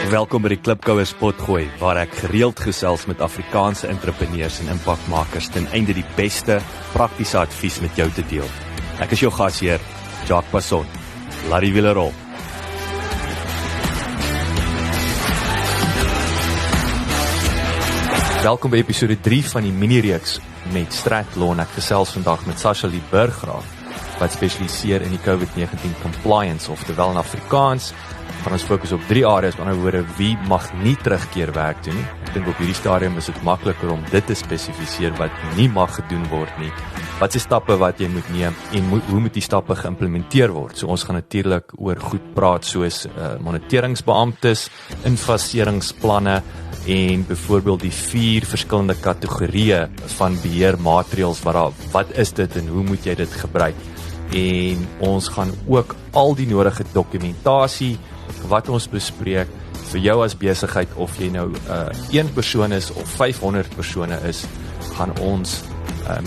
Welkom by die Klipkouers Potgooi, waar ek gereeld gesels met Afrikaanse entrepreneurs en impakmakers ten einde die beste praktiese advies met jou te deel. Ek is jou gasheer, Jacques Passon. Laat die wiele rol. Welkom by episode 3 van die mini-reeks met Stratlaw. Ek gesels vandag met Sasha Lee Burgraaf, wat spesialiseer in die COVID-19 compliance, oftewel in Afrikaans. Van ons fokus op 3 areas, met ander woorde, wie mag nie terugkeer werk doen nie. Ek dink op hierdie stadium is dit makliker om dit te spesifiseer wat nie mag gedoen word nie. Wat is stappe wat jy moet neem en hoe moet die stappe geïmplementeer word? So ons gaan natuurlik oor goed praat soos moniteringsbeamptes, infaseringsplanne en byvoorbeeld die 4 verskillende kategorieë van beheermaatreëls. Wat is dit en hoe moet jy dit gebruik? En ons gaan ook al die nodige dokumentasie wat ons bespreek vir jou as besigheid, of jy nou 1 persoon is of 500 persone is, gaan ons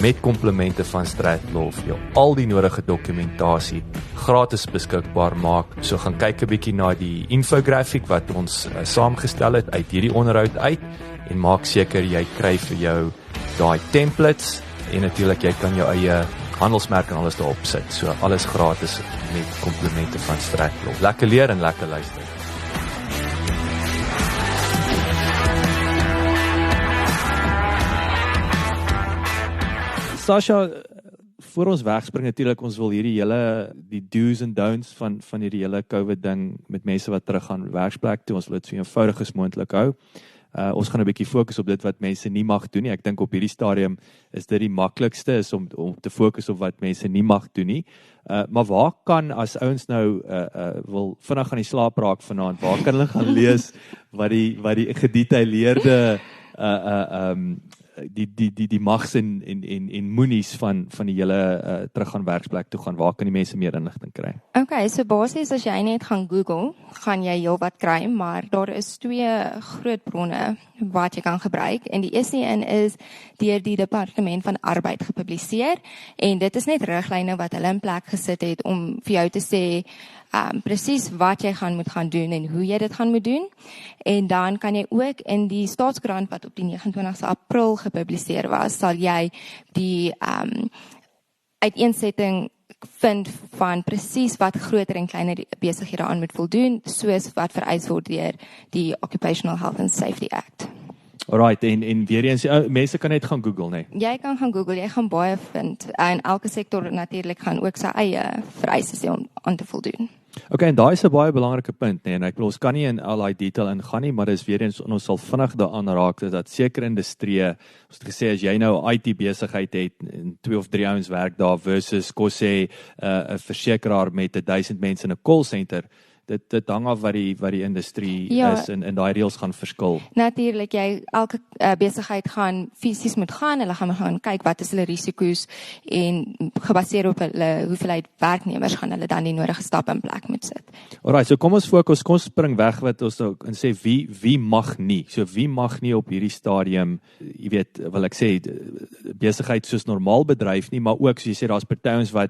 met komplemente van Stratlaw vir jou al die nodige dokumentasie gratis beskikbaar maak. So gaan kyk 'n bietjie na die infographic wat ons saamgestel het uit hierdie onderhoud uit en maak seker jy kry vir jou daai templates en natuurlik jy kan jou eie handelsmerk en alles daarop sit. So alles gratis met komplemente van Stratlaw. Lekker leer en lekker luister. Sasha, voor ons wegspring natuurlik, ons wil die do's en don'ts van hierdie hele COVID ding met mense wat terug gaan werksplek toe, ons wil dit so eenvoudig as moontlik hou. Ons gaan 'n bietjie fokus op dit wat mense nie mag doen nie. Ek dink op hierdie stadium is dit die maklikste is om te fokus op wat mense nie mag doen nie. Maar waar kan, as ouens nou wil vinnig aan die slaap raak vanaand, waar kan hulle gaan lees wat die gedetailleerde die mags en moenies van die hele teruggaan werksplek toe gaan? Waar kan die mense meer inligting kry? Okay, so basies as jy net gaan Google, gaan jy heel wat kry, maar daar is 2 groot bronne wat jy kan gebruik. En die eerste een is deur die Departement van Arbeid gepubliseer, en dit is net riglyne wat hulle in plek gesit het om vir jou te sê presies wat jy moet gaan doen en hoe jy dit moet doen. En dan kan jy ook in die Staatskoerant wat op die 29 April gepubliseer was, sal jy die uiteensetting vind van presies wat groter en kleiner besighede aan moet voldoen, soos wat vereis word deur die Occupational Health and Safety Act. Alright, en weer eens, mense kan net gaan Google, nee? Jy kan gaan Google, jy gaan baie vind, en elke sektor natuurlik gaan ook sy eie vereistes om aan te voldoen. Okay, en daai is 'n baie belangrike punt, nee, en ek wil ons kan nie in al die detail ingaan nie, maar dis weer eens, ons sal vinnig daaraan raak, dat sekere industrieë, ons het gesê, as jy nou 'n IT besigheid het, en 2 of 3 ouens werk daar, versus, kom sê, 'n versekeraar met 1000 mense in 'n call center, dit hang af wat die industrie is, en daai reëls gaan verskil. Natuurlik, elke besigheid gaan fisies moet gaan, hulle gaan kyk wat is hulle risiko's, en gebaseer op hulle hoeveelheid werknemers gaan hulle dan die nodige stappe in plek moet sit. Alright, so kom ons fokus, kom spring weg wat ons nou en sê wie mag nie. So wie mag nie op hierdie stadium, jy weet, wil ek sê, besigheid soos normaal bedryf nie, maar ook soos jy sê, daar's party ons wat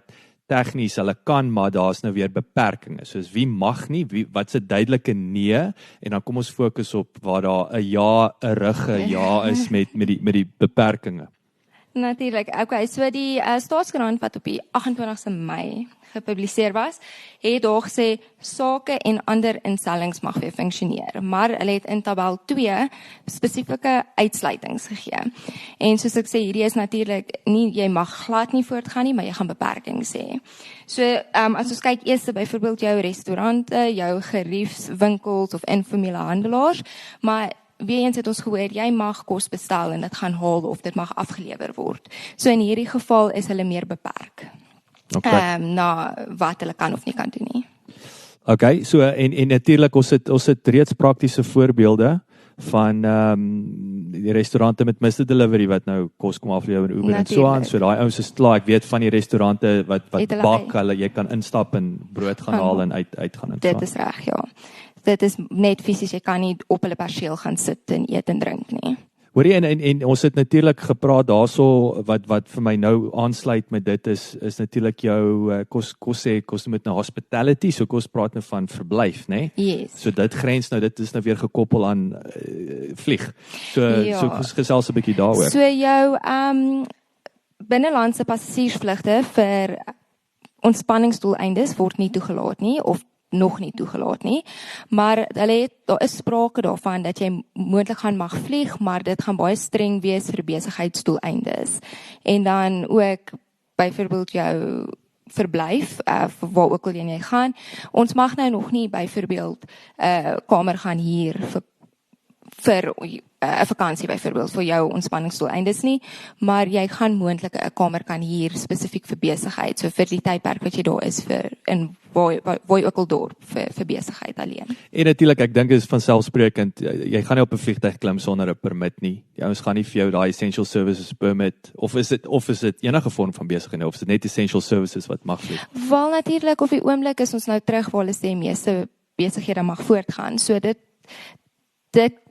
tegnies hulle kan, maar daar's nou weer beperkings. Soos wie mag nie, wat's 'n duidelike nee, en dan kom ons fokus op waar daar 'n ja, 'n rugge ja is met die beperkings. Natuurlik. Okay, so die Staatskoerant wat op die 28 Mei gepubliseer was, het daar gesê sake en ander instellings mag weer funksioneer, maar hulle het in tabel 2 spesifieke uitsluitings gegee. En soos ek sê, hierdie is natuurlik nie, jy mag glad nie voortgaan nie, maar jy gaan beperkings hê. So, as ons kyk eers byvoorbeeld jou restaurante, jou geriefswinkels of informele handelaars, maar weer eens het ons gehoor, jy mag kos bestel en dit gaan haal of dit mag afgelewer word. So in hierdie geval is hulle meer beperk. Okay. Na wat hulle kan of nie kan doen nie. Okay, so en natuurlik ons het reeds praktiese voorbeelde van die restaurante met Mr. Delivery wat nou kos kom aflewer in Uber en so aan. So daai ouens is klaar, ek weet van die restaurante wat bak, jy kan instap en brood gaan haal en uit gaan en so. Dit is reg, ja. Dit is net fisies, jy kan nie op hulle perseel gaan sit en eet en drink nie. Hoorie, en ons het natuurlik gepraat daarso wat vir my nou aansluit met dit is natuurlik jou kos noem dit nou hospitality, so kos praat nou van verblyf, né? Yes. So dit grens nou, dit is nou weer gekoppel aan vlieg. So ons gesels 'n bietjie daaroor. So jou binnelandse passasiersvlugte vir ontspanningsdoeleindes word nie toegelaat nie of nog nie toegelaat nie, maar daar is sprake daarvan dat jy moontlik gaan mag vlieg, maar dit gaan baie streng wees vir besigheidsdoeleindes. En dan ook byvoorbeeld jou verblyf, waar ook al jy gaan. Ons mag nou nog nie byvoorbeeld 'n kamer gaan hier vir 'n vakansie byvoorbeeld vir jou ontspanningsdoeleindes nie, maar jy gaan moontlik 'n kamer kan huur spesifiek vir besigheid, so vir die tydperk wat jy daar is vir in waar jy ook al dorp vir besigheid alleen. En natuurlik, ek dink dit is vanselfsprekend, jy gaan nie op 'n vliegtuig klim sonder 'n permit nie. Die ouens gaan nie vir jou daai essential services permit of is dit enige vorm van besigheid of is dit net essential services wat mag vlieg? Wel natuurlik, op die oomblik is ons nou terug waar hulle sê die meeste besighede mag voortgaan. So dit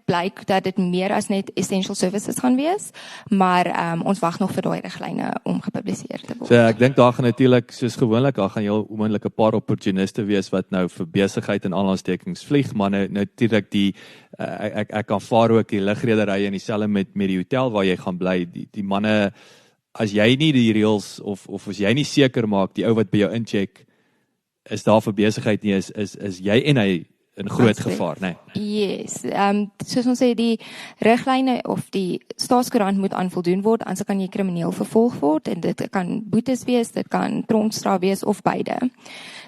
blyk dat dit meer as net essential services gaan wees, maar ons wag nog vir daai riglyne om gepubliseer te word. So ek dink daar gaan natuurlik, soos gewoonlik, daar gaan heel onmoontlik 'n paar opportuniste wees wat nou vir besigheid en aanlandstekens vlieg, maar nou natuurlik ek kan vaar ook die lugrederye en dieselfde met die hotel waar jy gaan bly, die manne, as jy nie die reëls of as jy nie seker maak die ou wat by jou incheck is daar vir besigheid nie, is jy en hy in groot gevaar, né? Yes, soos ons sê, die riglyne of die staatskoerant moet aan voldoen word, anders kan jy krimineel vervolg word, en dit kan boetes wees, dit kan tronkstraf wees, of beide.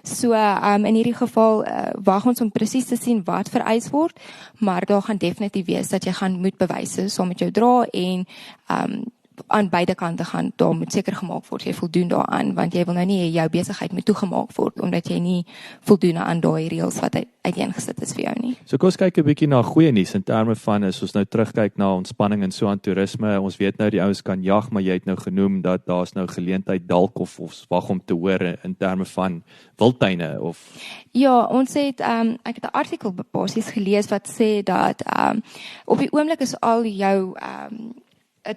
So, in hierdie geval, wag ons om presies te sien wat vereis word, maar daar gaan definitief wees dat jy gaan moet bewyse saam met jou dra, en aan beide kante gaan, daar moet seker gemaak word, jy voldoen daaraan, want jy wil nou nie jou besigheid moet toegemaak word, omdat jy nie voldoen aan daai reëls wat uiteengesit is vir jou nie. So kom ons kyk 'n bietjie na goeie nuus in terme van, as ons nou terugkyk na ontspanning en so aan toerisme, ons weet nou die ouens kan jag, maar jy het nou genoem dat daar's nou geleentheid dalk of wag om te hoor in terme van wildtuine of... Ja, ons het, ek het 'n artikel basies gelees wat sê dat op die oomblik is al jou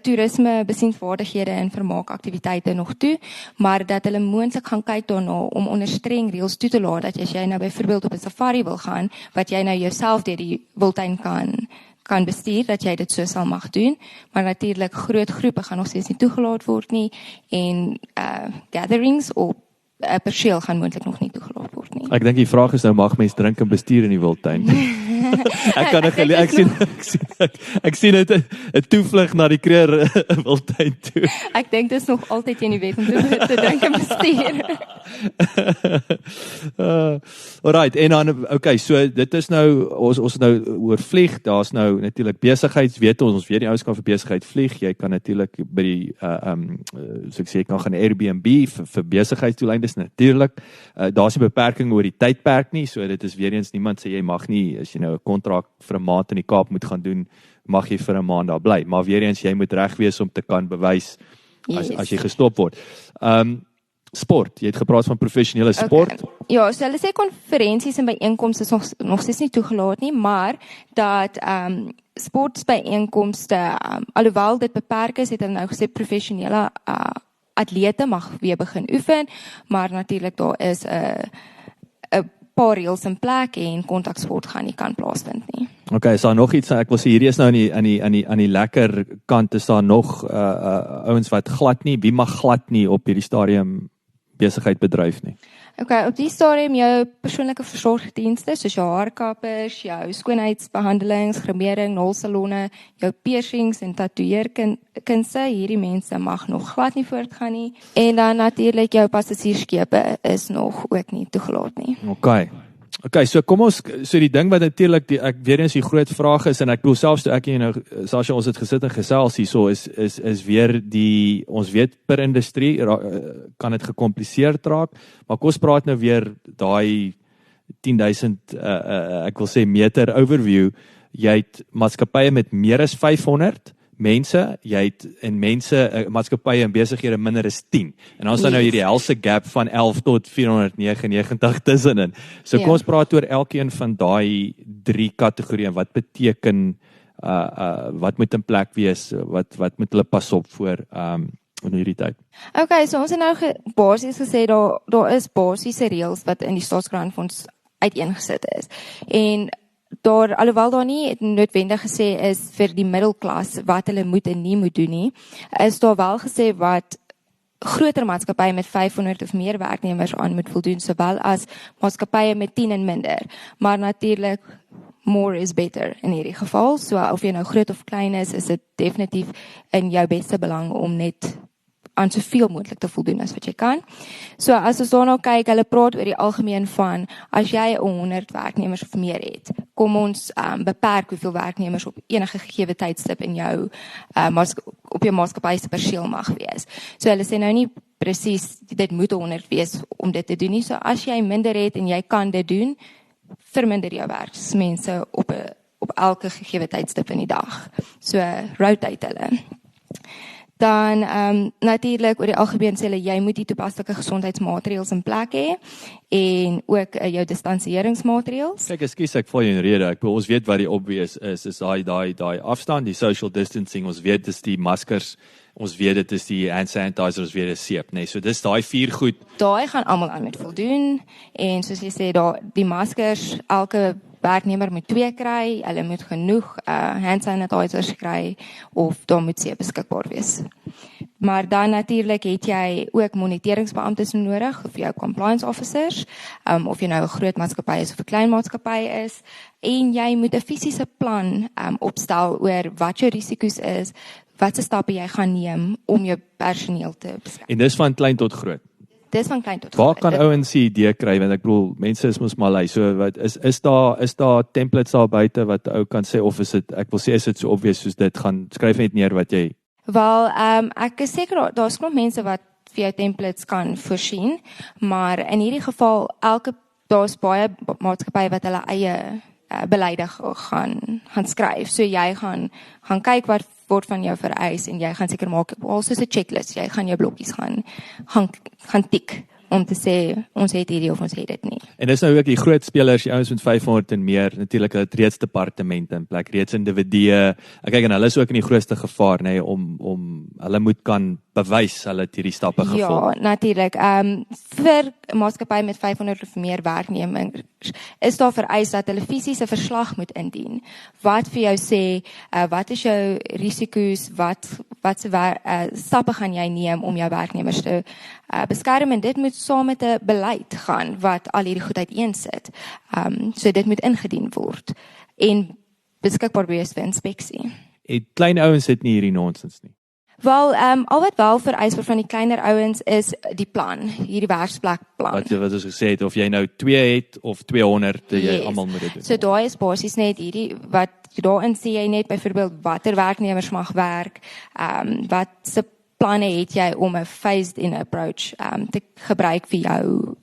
toerisme, besienswaardighede en vermaakaktiwiteite nog toe, maar dat hulle moontlik gaan kyk daarna om onder streng reëls toe te laat, dat as jy nou byvoorbeeld op 'n safari wil gaan, wat jy nou jouself deur die wildtuin kan bestuur, dat jy dit so sal mag doen, maar natuurlik groot groepe gaan nog steeds nie toegelaat word nie, en gatherings op 'n perseel gaan moontlik nog nie toegelaat word nie. Ek dink die vraag is nou, mag mens drink en bestuur in die wildtuin? Ek sien dit 'n toevlug na die Kruger wildtuin toe. Ek dink dit is nog altyd in die wet om te drink en bestuur. Alright, en dan, okay, so dit is nou, ons nou oor vlieg, daar's nou natuurlik besigheids, ons weet die ouens kan vir besigheid vlieg, jy kan natuurlik by die, so ek sê, jy kan gaan Airbnb vir besigheidsdoeleindes, natuurlik, daar's 'n beperking oor die tydperk nie, so dit is weer eens, niemand sê jy mag nie, as jy nou 'n kontrak vir 'n maand in die Kaap moet gaan doen, mag jy vir 'n maand daar bly, maar weer eens, jy moet reg wees om te kan bewys, as jy gestop word. Sport, jy het gepraat van professionele sport. Okay. Ja, so hulle sê konferensies en byeenkomste is nog steeds nie toegelaat nie, maar dat sportbyeenkomste, alhoewel dit beperk is, het hulle nou gesê professionele atlete mag weer begin oefen, maar natuurlik daar is 'n paar reëls in plek en kontaksport gaan nie kan plaasvind nie. Okay, is daar nog iets, ek wil sê hierdie is nou aan die lekker kant, is daar nog ouens wat glad nie, wie mag glad nie op hierdie stadium besigheid bedryf nie? Okay, op die stadium jou persoonlike versorgdienste, soos jou haarkappers, jou skoonheidsbehandelings, grimering, nailsalonne, jou piercings en tatoeëerkunste, hierdie mense mag nog glad nie voortgaan nie. En dan natuurlik jou passasierskepe is nog ook nie toegelaat nie. Okay, so kom ons, so die ding wat natuurlik, ek weer eens die groot vraag is, en ek bedoel selfs toe ek en nou, Sasha, ons het gesit en gesels hierso, is weer ons weet per industrie, kan dit gecompliseerd raak, maar kom ons praat nou weer daai 10,000, ek wil sê meter overview, jy het maatskappye met meer as 500 mense, jy het en maatskappye en besighede minder as 10. En dan is daar nou hierdie helse gap van 11 tot 499 tussenin. So kom ons praat oor elkeen van daai 3 kategorieë. Wat beteken wat moet in plek wees, wat moet hulle pas op voor in hierdie tyd? Okay, so ons het nou basies gesê daar is basiese reëls wat in die staatsgrondfonds uiteengesit is. En alhoewel daar nie noodwendig gesê is vir die middelklas wat hulle moet en nie moet doen nie, is daar wel gesê wat groter maatskappye met 500 of meer werknemers aan moet voldoen, sowel as maatskappye met 10 en minder. Maar natuurlik, more is better in hierdie geval. So of jy nou groot of klein is dit definitief in jou beste belang om net aan soveel moontlik te voldoen as wat jy kan. So as ons daarna kyk, hulle praat oor die algemeen van, as jy 100 werknemers of meer het, kom ons beperk hoeveel werknemers op enige gegee tydstip in jou op jou maatskappy se perseel mag wees. So hulle sê nou nie presies dit moet 100 wees om dit te doen nie. So as jy minder het en jy kan dit doen, verminder jou werksmense op elke gegee tydstip in die dag. So rotate hulle. Dan natuurlik oor die algemeen sê hulle jy moet die toepaslike gesondheidsmaatreëls in plek hê en ook jou distansieringsmaatreëls. Kyk, ekskuus ek val jou in rede. Ons weet wat die obvious is daai afstand, die social distancing, ons weet dis die maskers, ons weet dit is die hand sanitizer, ons weet dit is seep, nee. So dis daai 4 goed. Daai gaan almal aan met voldoen en soos jy sê die maskers, elke werknemer moet 2 kry, hulle moet genoeg hand sanitizers kry of daar moet seep beskikbaar wees. Maar dan natuurlik het jy ook moniteringsbeamptes nodig of jou compliance officers, of jy nou 'n groot maatskappy is of 'n klein maatskappy is, en jy moet 'n fisiese plan opstel oor wat jou risiko's is, wat se stappe jy gaan neem om jou personeel te beskerm. En dis van klein tot groot. Dis van klein tot groot. Waar kan ouens die idee kry, want ek bedoel mense is mos maar lui. So wat is daar templates daar buite wat ou kan sê, of is dit, ek wil sê is dit so obvious soos dit, gaan skryf net neer wat jy. Wel, ek is seker daar's nog mense wat vir jou templates kan voorsien, maar in hierdie geval daar's baie maatskappye wat hulle eie beleide gaan skryf. So jy gaan kyk wat word van jou vereis en jy gaan seker maak soos 'n checklist. Jy gaan jou blokkies gaan tik om te sê ons het hierdie of ons het dit nie. En dis nou ook die groot spelers, die ouens met 500 en meer, natuurlik hulle het reeds departemente in plek, reeds individue. Ek kyk en hulle is ook in die grootste gevaar, nê, om hulle moet kan bewys hulle het hierdie stappe gevolg. Ja, natuurlik. Vir 'n maatskappy met 500 of meer werknemers is daar vereis dat hulle fisiese verslag moet indien. Wat vir jou sê, wat is jou risiko's, wat se stappe gaan jy neem om jou werknemers te beskerm, en dit moet saam met 'n beleid gaan wat al hierdie goed uiteensit. So dit moet ingedien word en beskikbaar wees vir inspeksie. En klein ouens het nie hierdie nonsens nie. Wel, al wat wel vereis word van die kleiner ouens is die plan, hierdie werksplekplan. Wat ons gesê het, of jy nou 2 het of 200, jy almal moet dit doen. So daai is basies net hierdie wat daarin sê jy net byvoorbeeld watter werknemers mag werk, wat se planne het jy om 'n phased-in approach te gebruik vir jou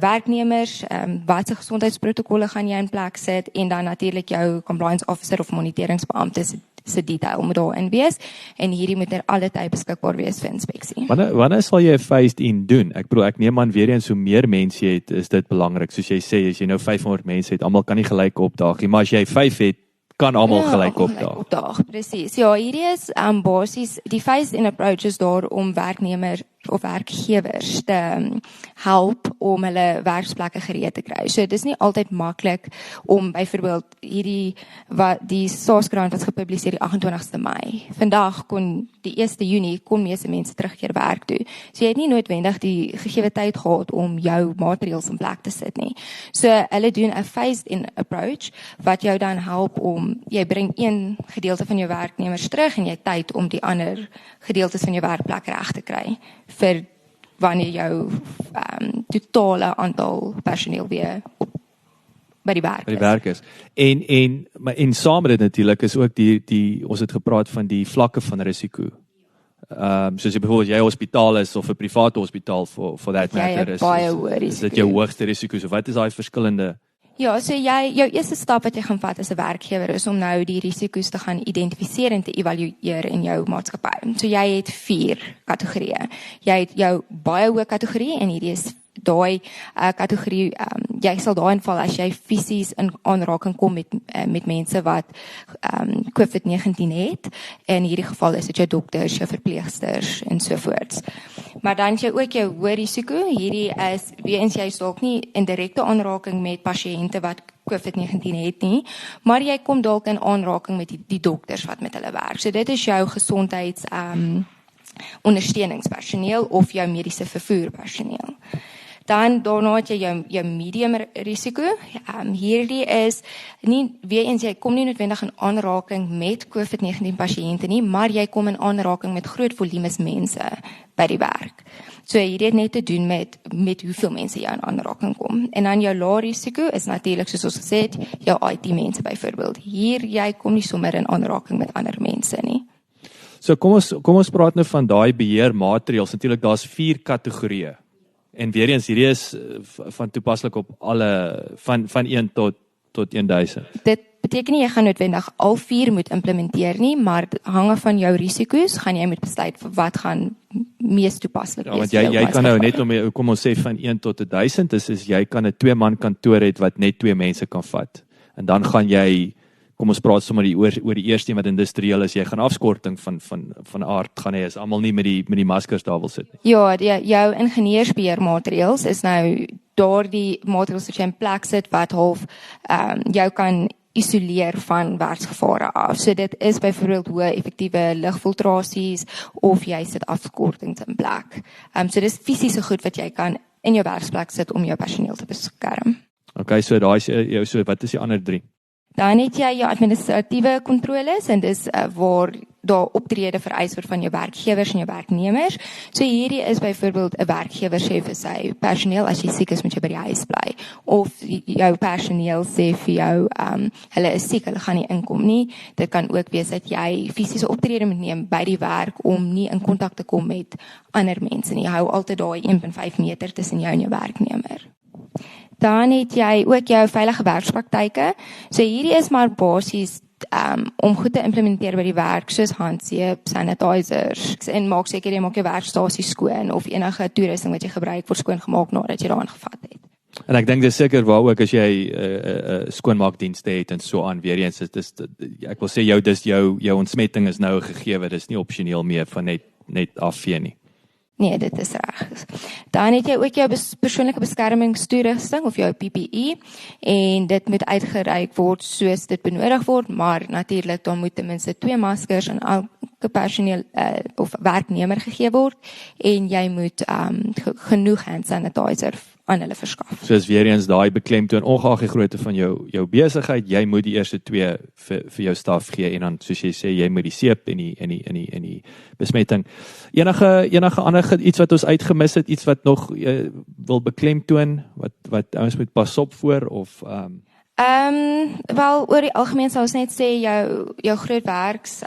werknemers, wat se gesondheidsprotokolle gaan jy in plek sit, en dan natuurlik jou compliance officer of moniteringsbeampte se detail moet daarin wees, en hierdie moet alle tyd beskikbaar wees vir inspeksie. Wanneer sal jy 'n phased-in doen? Ek bedoel, ek neem aan weer eens hoe meer mense jy het, is dit belangrik. Soos jy sê, as jy nou 500 mense het, almal kan nie gelyk opdaag nie, maar as jy 5 het, kan almal gelyk opdaag. Presies. Ja, hierdie is basies die phased-in approach is daar om werknemers of werkgewers te help om hulle werksplekke gereed te kry. So dis nie altyd maklik om byvoorbeeld die staatsgrond wat gepubliseer die 28ste Mei. Vandag die 1ste Junie kon meeste mense terugkeer werk toe. So jy het nie noodwendig die gegee tyd gehad om jou maatreëls in plek te sit nie. So hulle doen 'n phased-in approach wat jou dan help om jy bring een gedeelte van jou werknemers terug en jy het tyd om die ander gedeeltes van jou werkplek reg te kry vir wanneer jou totale aantal personeel weer by die werk is. En saam met dit natuurlik is ook die ons het gepraat van die vlakke van risiko. Soos byvoorbeeld jy hospitaal is of 'n private hospitaal for that matter is dit jou hoogste risiko. So wat is daai verskillende? Ja, so jou eerste stap wat jy gaan vat as 'n werkgewer is om nou die risiko's te gaan identifiseer en te evalueer in jou maatskappy. So jy het 4 kategorieë. Jy het jou baie hoë kategorie en hierdie is daai kategorie jy sal daarin val as jy fisies in aanraking kom met mense wat COVID-19 het. In hierdie geval is dit jou dokters, jou verpleegsters en so voorts. Maar dan het jy ook jou hoë risiko. Hierdie is weens jy dalk nie in direkte aanraking met pasiënte wat COVID-19 het nie, maar jy kom dalk in aanraking met die dokters wat met hulle werk. So dit is jou gesondheids ondersteuningspersoneel of jou mediese vervoerpersoneel. Dan daarna het jy jou medium risiko. Hierdie is nie weer eens jy kom nie noodwendig in aanraking met COVID-19 pasiënte nie, maar jy kom in aanraking met groot volumes mense by die werk. So hierdie het net te doen met hoeveel mense jy in aanraking kom. En dan jou lae risiko is natuurlik soos ons gesê het, jou IT-mense byvoorbeeld. Hier jy kom nie sommer in aanraking met ander mense nie. So kom ons praat nou van daai beheermaatreëls. Natuurlik daar's 4 kategorieë. En weer eens hierdie is van toepaslik op alle van 1 tot 1000. Dit beteken nie jy gaan noodwendig al 4 moet implementeer nie, maar hange van jou risiko's gaan jy moet besluit wat gaan mees toepaslik wees. Ja, want jy kan nou net kom ons sê van 1 tot 1000 is jy kan 'n 2-man kantoor het wat net 2 mense kan vat. En dan gaan jy kom ons praat sommer oor die eerste een wat industrieel is, jy gaan afskorting van aard gaan hê, is almal nie met die maskers daar wil sit nie. Ja, jou ingenieursbeheermaatreëls is nou daardie maatreëls wat jy in plek sit wat half jou kan isoleer van werksgevare af. So dit is byvoorbeeld hoë effektiewe lugfiltrasies of jy sit afskortings in plek. So dis fisiese goed wat jy kan in jou werksplek sit om jou personeel te beskerm. Okay, so daai so wat is die ander 3? Dan het jy jou administratiewe kontroles en dis waar daar optrede vereis word van jou werkgewers en jou werknemers. So hierdie is byvoorbeeld 'n werkgewer sê vir sy personeel as jy siek is moet jy by die huis bly, of jou personeel sê vir jou hulle is siek, hulle gaan nie inkom nie. Dit kan ook wees dat jy fisiese optrede moet neem by die werk om nie in kontak te kom met ander mense nie. Jy hou altyd daai 1.5 meter tussen jou en jou werknemer. Dan het jy ook jou veilige werkspraktyke. So hierdie is maar basies om goed te implementeer by die werk, soos handseep, sanitizers, en maak seker jy maak jou werkstasie skoon of enige toerusting wat jy gebruik word skoongemaak nadat jy daaraan gevat het. En ek dink dis seker waar ook as jy skoonmaakdienste het en so aan, weer eens ek wil sê jou ontsmetting is nou 'n gegewe, dis nie opsioneel meer van net afvee nie. Nee, dit is reg. Dan het jy ook jou persoonlike beskermingstoerusting of jou PPE en dit moet uitgereik word soos dit benodig word, maar natuurlik dan moet ten minste 2 maskers aan elke personeel of werknemer gegee word en jy moet genoeg hand sanitizer aan hulle verskaf. So is weer eens daai beklemtoon ongeag die grootte van jou besigheid, jy moet die eerste 2 vir jou staf gee en dan soos jy sê jy moet die seep en die besmetting. Enige ander iets wat ons uitgemis het, iets wat nog wil beklemtoon wat ouens moet pas op voor of wel oor die algemeen sou ons net sê jou groot werks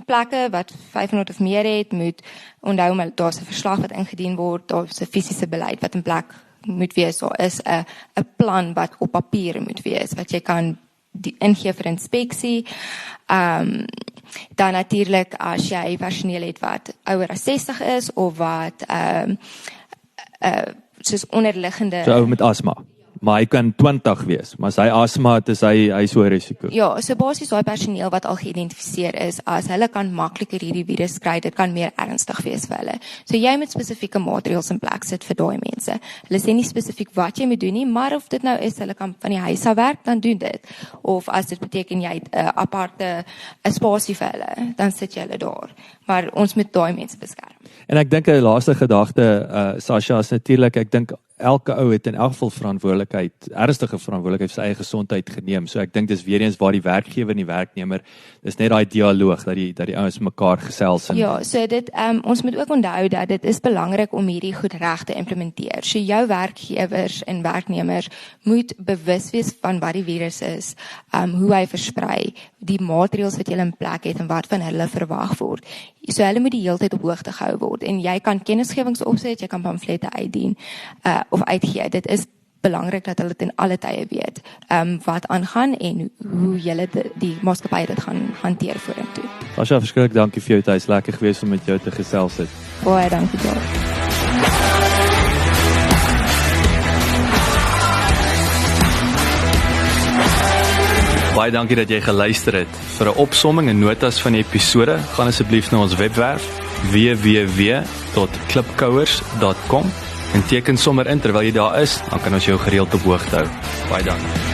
plekke wat 500 of meer het moet onthou maar daar's 'n verslag wat ingedien word, daar's 'n fisiese beleid wat in plek moet wees, daar is 'n plan wat op papier moet wees wat jy kan ingee vir inspeksie. Dan natuurlik as jy personeel het wat ouer as 60 is of wat soos onderliggende so ou met asma. Maar hy kan 20 wees, maar as hy asma het, is hy so risiko. Ja, so basies daai personeel wat al geïdentifiseer is as hulle kan makliker hierdie virus kry, dit kan meer ernstig wees vir hulle. So jy moet spesifieke maatreëls in plek sit vir daai mense. Hulle sê nie spesifiek wat jy moet doen nie, maar of dit nou is hulle kan van die huis af werk, dan doen dit. Of as dit beteken jy het 'n aparte spasie vir hulle, dan sit jy hulle daar. Maar ons moet daai mense beskerm. En ek dink 'n laaste gedagte, Sasha, is natuurlik, ek dink elke ou het in elk geval ernstige verantwoordelikheid vir sy eie gesondheid geneem. So ek dink dis weer eens waar die werkgewer en die werknemer, dis net daai dialoog dat die ouens mekaar gesels. Ja, so dit ons moet ook onthou dat dit is belangrik om hierdie goed reg te implementeer. So jou werkgewers en werknemers moet bewus wees van wat die virus is, hoe hy versprei, die maatreëls wat jy in plek het en wat van hulle verwag word. So hulle moet die hele tyd op hoogte gehou word en jy kan kennisgewings opset, jy kan pamflette uitdien of uitgee. Dit is belangrik dat hulle ten alle tye weet wat aangaan en hoe julle die maatskappy dit gaan hanteer vorentoe. Asha, verskriklik dankie vir jou tyd. Lekker gewees om met jou te gesels het. Baie dankie. Baie dankie dat jy geluister het. Vir 'n opsomming en notas van die episode, gaan asseblief na ons webwerf www.klipkouers.com en teken sommer in terwyl jy daar is, dan kan ons jou gereeld op hoogte hou. Baie dankie.